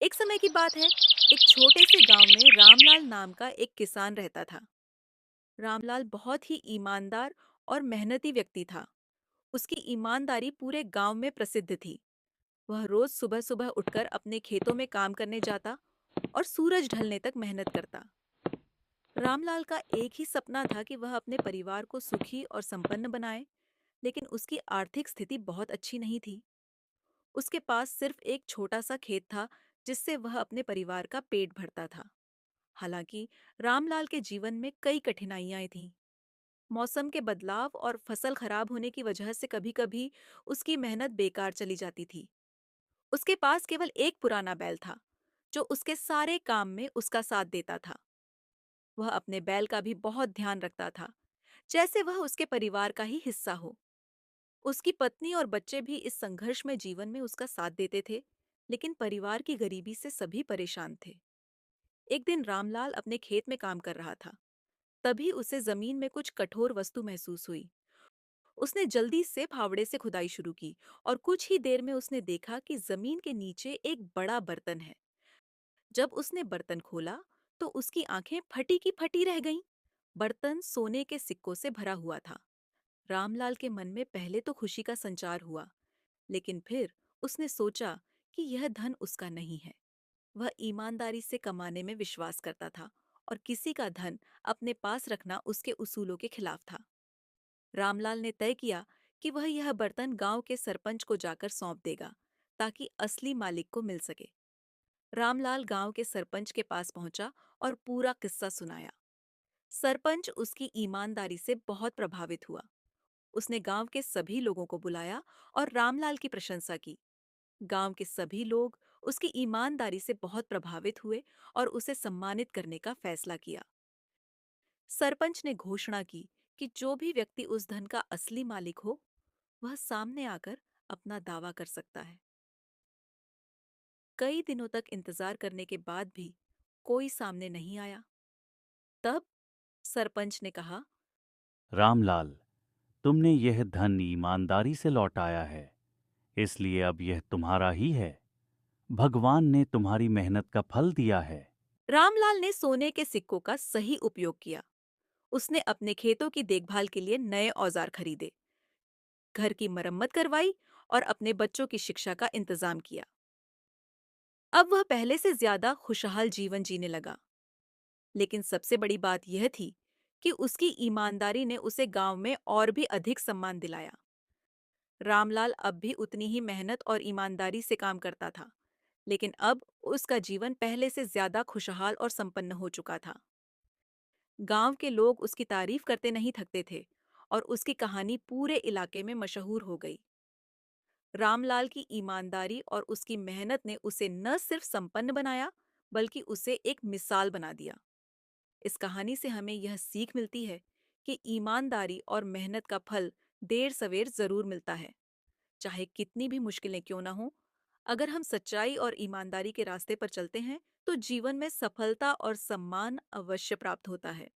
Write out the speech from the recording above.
एक समय की बात है। एक छोटे से गांव में रामलाल नाम का एक किसान रहता था। रामलाल बहुत ही ईमानदार और मेहनती व्यक्ति था। उसकी ईमानदारी पूरे गांव में प्रसिद्ध थी। वह रोज सुबह सुबह उठकर अपने खेतों में काम करने जाता और सूरज ढलने तक मेहनत करता। रामलाल का एक ही सपना था कि वह अपने परिवार को सुखी और संपन्न बनाए, लेकिन उसकी आर्थिक स्थिति बहुत अच्छी नहीं थी। उसके पास सिर्फ एक छोटा सा खेत था, जिससे वह अपने परिवार का पेट भरता था। हालांकि रामलाल के जीवन में कई कठिनाइयां थीं। मौसम के बदलाव और फसल खराब होने की वजह से कभी-कभी उसकी मेहनत बेकार चली जाती थी। उसके पास केवल एक पुराना बैल था, जो उसके सारे काम में उसका साथ देता था। वह अपने बैल का भी बहुत ध्यान रखता था, जैसे वह उसके परिवार का ही हिस्सा हो। उसकी पत्नी और बच्चे भी इस संघर्ष में जीवन में उसका साथ देते थे, लेकिन परिवार की गरीबी से सभी परेशान थे। एक दिन रामलाल अपने खेत में काम कर रहा था। तभी उसे जमीन में कुछ कठोर वस्तु महसूस हुई। उसने जल्दी से फावड़े से खुदाई शुरू की और कुछ ही देर में उसने देखा कि जमीन के नीचे एक बड़ा बर्तन है। जब उसने बर्तन खोला तो उसकी आंखें फटी की फटी रह गईं। बर्तन सोने के सिक्कों से भरा हुआ था। रामलाल के मन में पहले तो खुशी का संचार हुआ, लेकिन फिर उसने सोचा कि यह धन उसका नहीं है। वह ईमानदारी से कमाने में विश्वास करता था और किसी का धन अपने पास रखना उसके उसूलों के खिलाफ था। रामलाल ने तय किया कि वह यह बर्तन गांव के सरपंच को जाकर सौंप देगा, ताकि असली मालिक को मिल सके। रामलाल गांव के सरपंच के पास पहुंचा और पूरा किस्सा सुनाया। सरपंच उसकी ईमानदारी से बहुत प्रभावित हुआ। उसने गांव के सभी लोगों को बुलाया और रामलाल की प्रशंसा की। गांव के सभी लोग उसकी ईमानदारी से बहुत प्रभावित हुए और उसे सम्मानित करने का फैसला किया। सरपंच ने घोषणा की कि जो भी व्यक्ति उस धन का असली मालिक हो, वह सामने आकर अपना दावा कर सकता है। कई दिनों तक इंतजार करने के बाद भी कोई सामने नहीं आया। तब सरपंच ने कहा, रामलाल, तुमने यह धन ईमानदारी से लौटाया है, इसलिए अब यह तुम्हारा ही है। भगवान ने तुम्हारी मेहनत का फल दिया है। रामलाल ने सोने के सिक्कों का सही उपयोग किया। उसने अपने खेतों की देखभाल के लिए नए औजार खरीदे, घर की मरम्मत करवाई और अपने बच्चों की शिक्षा का इंतजाम किया। अब वह पहले से ज्यादा खुशहाल जीवन जीने लगा। लेकिन सबसे बड़ी बात यह थी कि उसकी ईमानदारी ने उसे गांव में और भी अधिक सम्मान दिलाया। रामलाल अब भी उतनी ही मेहनत और ईमानदारी से काम करता था, लेकिन अब उसका जीवन पहले से ज्यादा खुशहाल और संपन्न हो चुका था। गांव के लोग उसकी तारीफ करते नहीं थकते थे और उसकी कहानी पूरे इलाके में मशहूर हो गई। रामलाल की ईमानदारी और उसकी मेहनत ने उसे न सिर्फ संपन्न बनाया, बल्कि उसे एक मिसाल बना दिया। इस कहानी से हमें यह सीख मिलती है कि ईमानदारी और मेहनत का फल देर सवेर जरूर मिलता है, चाहे कितनी भी मुश्किलें क्यों ना हो। अगर हम सच्चाई और ईमानदारी के रास्ते पर चलते हैं, तो जीवन में सफलता और सम्मान अवश्य प्राप्त होता है।